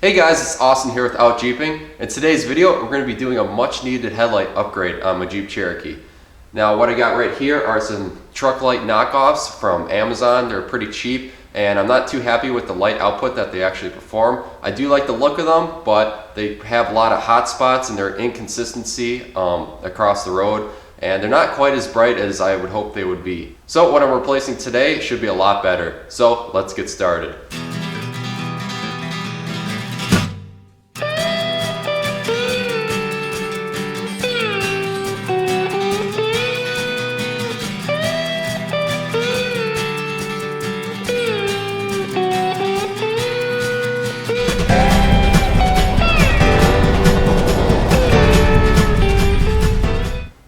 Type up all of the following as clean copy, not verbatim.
Hey guys, it's Austin here with Out Jeeping. In today's video, we're going to be doing a much needed headlight upgrade on my Jeep Cherokee. Now what I got right here are some truck light knockoffs from Amazon. They're pretty cheap and I'm not too happy with the light output that they actually perform. I do like the look of them, but they have a lot of hot spots and their inconsistency across the road, and they're not quite as bright as I would hope they would be. So what I'm replacing today should be a lot better. So let's get started.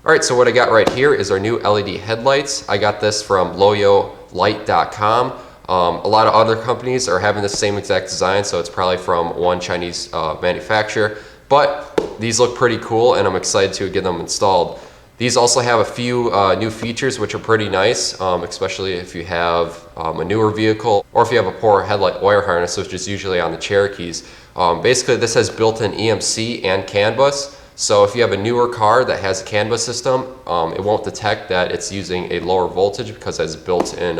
Alright, so what I got right here is our new LED headlights. I got this from loyolight.com. A lot of other companies are having the same exact design, so it's probably from one Chinese manufacturer. But these look pretty cool and I'm excited to get them installed. These also have a few new features which are pretty nice, especially if you have a newer vehicle or if you have a poor headlight wire harness, which is usually on the Cherokees. Basically this has built-in EMC and CAN bus. So if you have a newer car that has a CAN bus system, it won't detect that it's using a lower voltage because it has built-in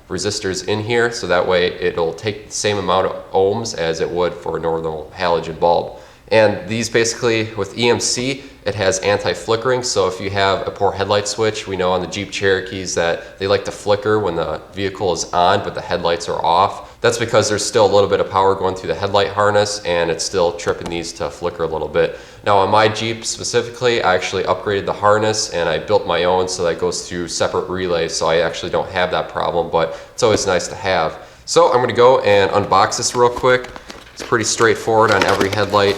resistors in here. So that way it'll take the same amount of ohms as it would for a normal halogen bulb. And these basically, with EMC, it has anti-flickering. So if you have a poor headlight switch, we know on the Jeep Cherokees that they like to flicker when the vehicle is on but the headlights are off. That's because there's still a little bit of power going through the headlight harness and it's still tripping these to flicker a little bit. Now on my Jeep specifically, I actually upgraded the harness and I built my own so that goes through separate relays, so I actually don't have that problem, but it's always nice to have. So I'm going to go and unbox this real quick. It's pretty straightforward on every headlight.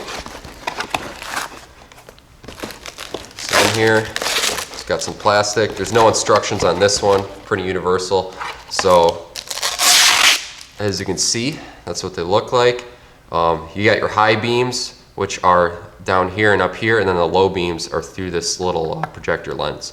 So in here, it's got some plastic. There's no instructions on this one, pretty universal. So as you can see, that's what they look like. You got your high beams, which are down here and up here, and then the low beams are through this little projector lens.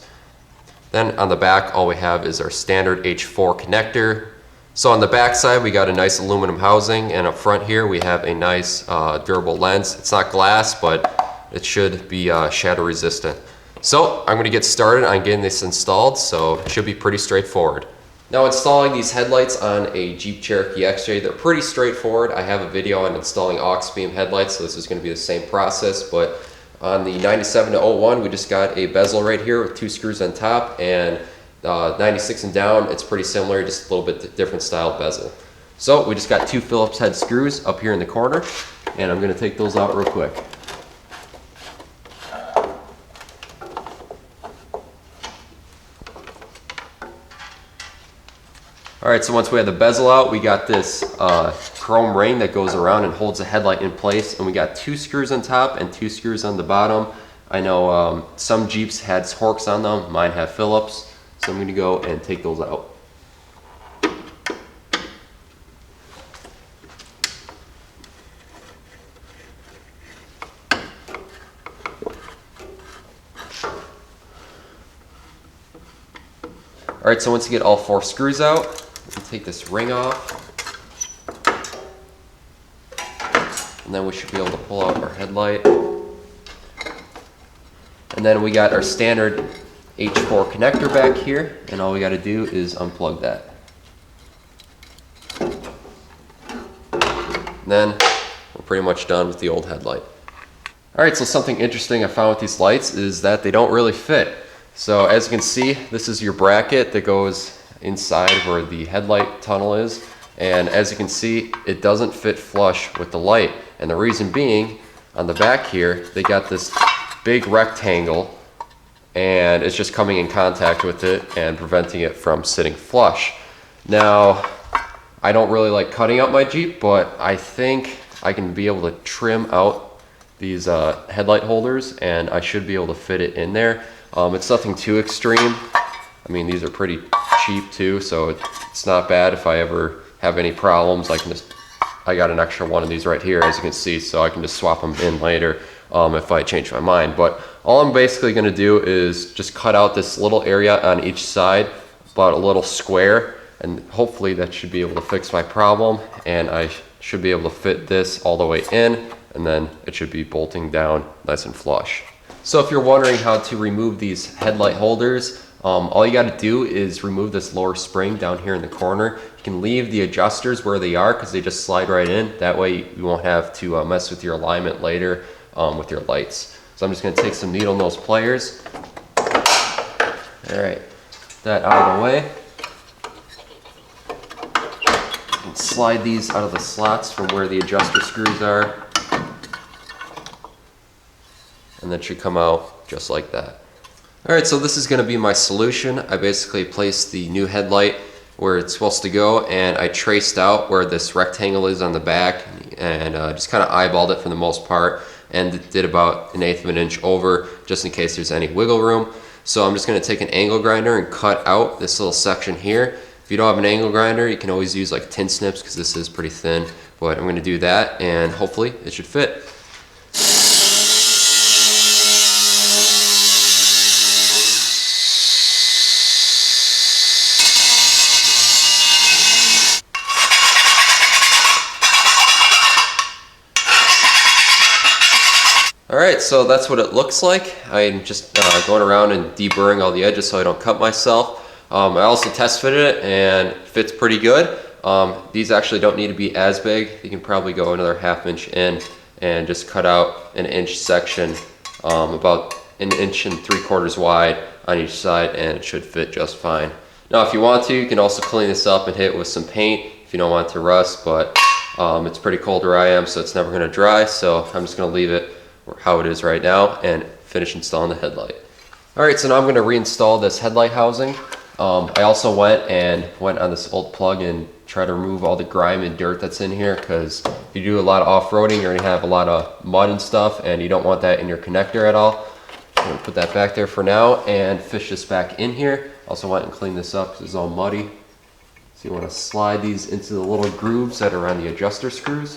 Then on the back, all we have is our standard H4 connector. So on the back side, we got a nice aluminum housing, and up front here, we have a nice durable lens. It's not glass, but it should be shatter resistant. So I'm gonna get started on getting this installed, so it should be pretty straightforward. Now installing these headlights on a Jeep Cherokee X-Ray, they're pretty straightforward. I have a video on installing aux beam headlights, so this is going to be the same process, but on the 97 to 01, we just got a bezel right here with 2 screws on top, and 96 and down, it's pretty similar, just a little bit different style bezel. So we just got 2 Phillips head screws up here in the corner, and I'm going to take those out real quick. Alright, so once we have the bezel out, we got this chrome ring that goes around and holds the headlight in place, and we got 2 screws on top and 2 screws on the bottom. I know some Jeeps had Horks on them, mine have Phillips, so I'm going to go and take those out. Alright, so once you get all 4 screws out, take this ring off, and then we should be able to pull out our headlight. And then we got our standard H4 connector back here, and all we got to do is unplug that. And then we're pretty much done with the old headlight. Alright, so something interesting I found with these lights is that they don't really fit. So as you can see, this is your bracket that goes inside where the headlight tunnel is, and as you can see, it doesn't fit flush with the light. And the reason being, on the back here, they got this big rectangle and it's just coming in contact with it and preventing it from sitting flush. Now, I don't really like cutting out my Jeep, but I think I can be able to trim out these headlight holders and I should be able to fit it in there. It's nothing too extreme. I mean, these are pretty cheap too, so it's not bad. If I ever have any problems, I got an extra one of these right here, as you can see, so I can just swap them in later if I change my mind. But all I'm basically going to do is just cut out this little area on each side, about a little square, and hopefully that should be able to fix my problem, and I should be able to fit this all the way in, and then it should be bolting down nice and flush. So if you're wondering how to remove these headlight holders, all you got to do is remove this lower spring down here in the corner. You can leave the adjusters where they are because they just slide right in. That way you won't have to mess with your alignment later with your lights. So I'm just going to take some needle nose pliers. All right, that out of the way. And slide these out of the slots from where the adjuster screws are. And that should come out just like that. All right, so this is gonna be my solution. I basically placed the new headlight where it's supposed to go, and I traced out where this rectangle is on the back, and just kind of eyeballed it for the most part, and did about 1/8 of an inch over, just in case there's any wiggle room. So I'm just gonna take an angle grinder and cut out this little section here. If you don't have an angle grinder, you can always use like tin snips because this is pretty thin, but I'm gonna do that, and hopefully it should fit. Alright, so that's what it looks like. I'm just going around and deburring all the edges so I don't cut myself. I also test fitted it and it fits pretty good. These actually don't need to be as big. You can probably go another 1/2 inch in and just cut out an inch section, about 1 3/4 inches wide on each side, and it should fit just fine. Now if you want to, you can also clean this up and hit it with some paint if you don't want it to rust, but it's pretty cold where I am, so it's never going to dry, so I'm just going to leave it how it is right now and finish installing the headlight. Alright, so now I'm going to reinstall this headlight housing. I also went on this old plug and try to remove all the grime and dirt that's in here, because if you do a lot of off-roading, you're going to have a lot of mud and stuff, and you don't want that in your connector at all. I'm going to put that back there for now and fish this back in here. Also went and cleaned this up because it's all muddy. So you want to slide these into the little grooves that are on the adjuster screws.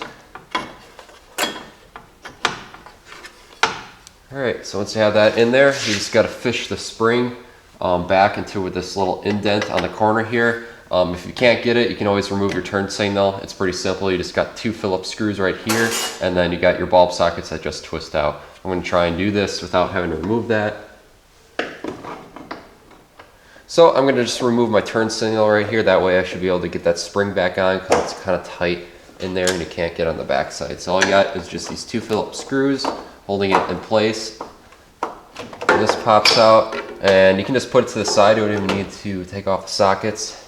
Alright, so once you have that in there, you just got to fish the spring back into this little indent on the corner here. If you can't get it, you can always remove your turn signal. It's pretty simple. You just got 2 Phillips screws right here, and then you got your bulb sockets that just twist out. I'm going to try and do this without having to remove that. So I'm going to just remove my turn signal right here. That way I should be able to get that spring back on, because it's kind of tight in there and you can't get on the back side. So all you got is just these 2 Phillips screws holding it in place. And this pops out, and you can just put it to the side. You don't even need to take off the sockets.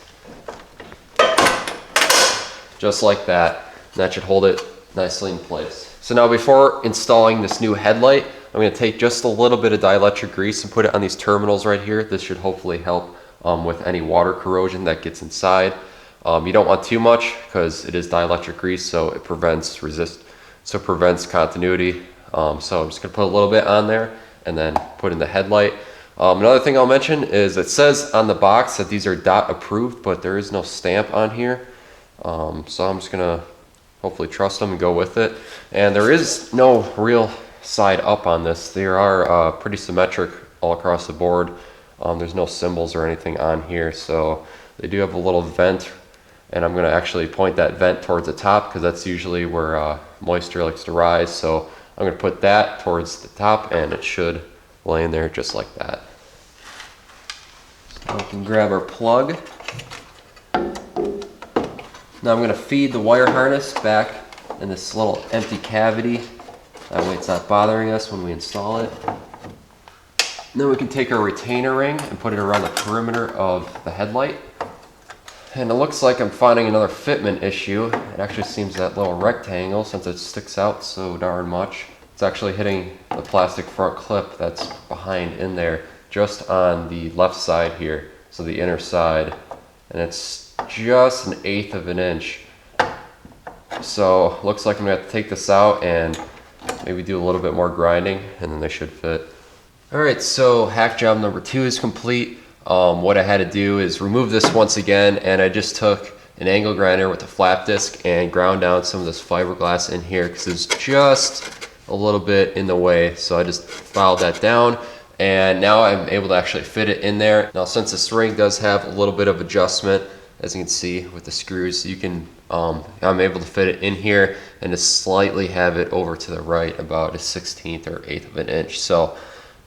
Just like that. That should hold it nicely in place. So now before installing this new headlight, I'm going to take just a little bit of dielectric grease and put it on these terminals right here. This should hopefully help with any water corrosion that gets inside. You don't want too much because it is dielectric grease, so it prevents continuity. So I'm just going to put a little bit on there and then put in the headlight. Another thing I'll mention is it says on the box that these are DOT approved, but there is no stamp on here. So I'm just going to hopefully trust them and go with it. And there is no real side up on this. They are pretty symmetric all across the board. There's no symbols or anything on here, so they do have a little vent, and I'm going to actually point that vent towards the top because that's usually where moisture likes to rise. So I'm going to put that towards the top, and it should lay in there just like that. So we can grab our plug. Now I'm going to feed the wire harness back in this little empty cavity. That way it's not bothering us when we install it. And then we can take our retainer ring and put it around the perimeter of the headlight. And it looks like I'm finding another fitment issue. It actually seems that little rectangle, since it sticks out so darn much, it's actually hitting the plastic front clip that's behind in there, just on the left side here, so the inner side. And it's just 1/8 of an inch. So looks like I'm gonna have to take this out and maybe do a little bit more grinding, and then they should fit. Alright, so hack job number 2 is complete. What I had to do is remove this once again, and I just took an angle grinder with a flap disc and ground down some of this fiberglass in here because it's just a little bit in the way. So I just filed that down, and now I'm able to actually fit it in there. Now since this ring does have a little bit of adjustment, as you can see with the screws, you can I'm able to fit it in here and to slightly have it over to the right about a 1/16 or 1/8 of an inch. So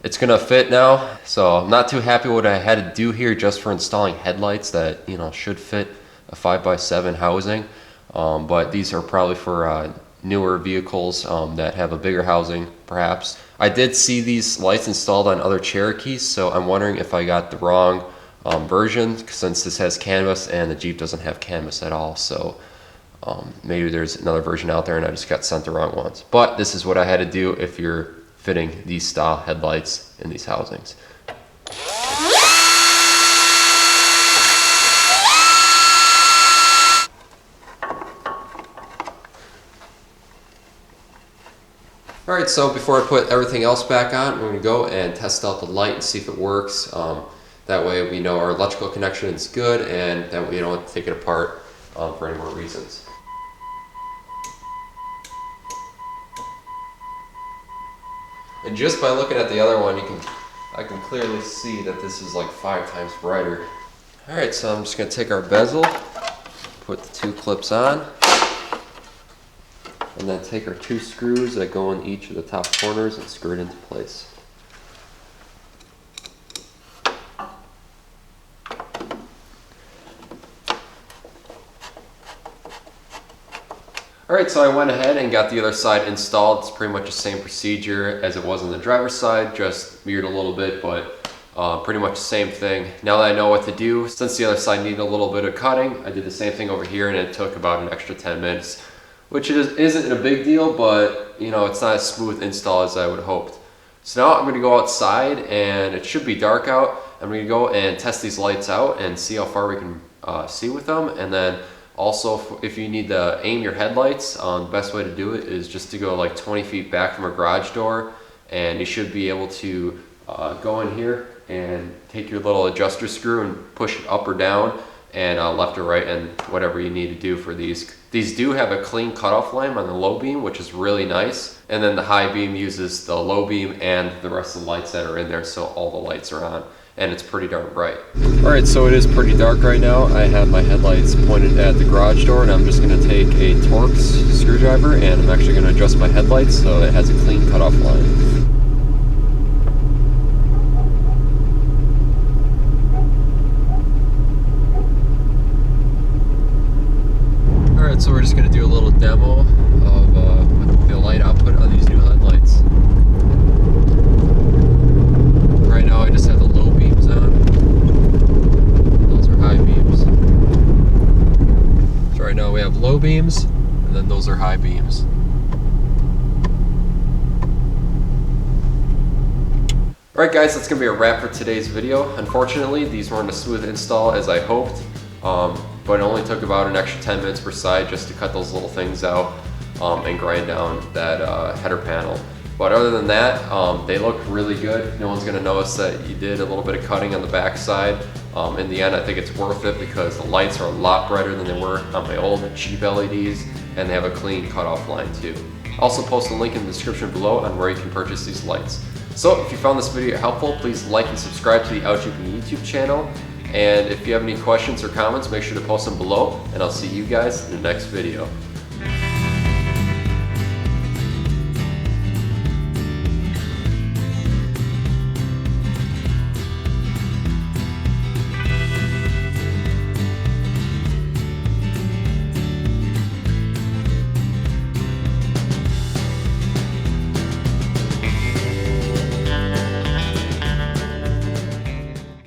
it's gonna fit now. So I'm not too happy what I had to do here just for installing headlights that, you know, should fit a 5x7 housing. But these are probably for newer vehicles that have a bigger housing perhaps. I did see these lights installed on other Cherokees, so I'm wondering if I got the wrong version, since this has canvas and the Jeep doesn't have canvas at all. So maybe there's another version out there and I just got sent the wrong ones. But this is what I had to do if you're fitting these style headlights in these housings. Alright, so before I put everything else back on, we're going to go and test out the light and see if it works. That way we know our electrical connection is good, and that way we don't have to take it apart for any more reasons. And just by looking at the other one, I can clearly see that this is like 5 times brighter. Alright, so I'm just going to take our bezel, put the 2 clips on, and then take our 2 screws that go in each of the top corners and screw it into place. Alright, so I went ahead and got the other side installed. It's pretty much the same procedure as it was on the driver's side, just mirrored a little bit, but pretty much the same thing. Now that I know what to do, since the other side needed a little bit of cutting, I did the same thing over here and it took about an extra 10 minutes, which isn't a big deal, but you know, it's not as smooth install as I would have hoped. So now I'm going to go outside, and it should be dark out. I'm going to go and test these lights out and see how far we can see with them, and then also, if you need to aim your headlights, the best way to do it is just to go like 20 feet back from a garage door, and you should be able to go in here and take your little adjuster screw and push it up or down, and left or right, and whatever you need to do for these. These do have a clean cutoff line on the low beam, which is really nice, and then the high beam uses the low beam and the rest of the lights that are in there, so all the lights are on. And it's pretty darn bright. Alright, so it is pretty dark right now. I have my headlights pointed at the garage door, and I'm just going to take a Torx screwdriver and I'm actually going to adjust my headlights so it has a clean cutoff line. Alright, so we're just going to do a little demo of the light output on these new headlights. Right now I just have the low beams on. Those are high beams. So right now we have low beams, and then those are high beams. Alright guys, that's going to be a wrap for today's video. Unfortunately, these weren't a smooth install as I hoped, but it only took about an extra 10 minutes per side just to cut those little things out and grind down that header panel. But other than that, they look really good. No one's going to notice that you did a little bit of cutting on the back side. In the end, I think it's worth it because the lights are a lot brighter than they were on my old cheap LEDs, and they have a clean cutoff line too. I'll also post a link in the description below on where you can purchase these lights. So if you found this video helpful, please like and subscribe to the OutJeeping YouTube channel. And if you have any questions or comments, make sure to post them below, and I'll see you guys in the next video.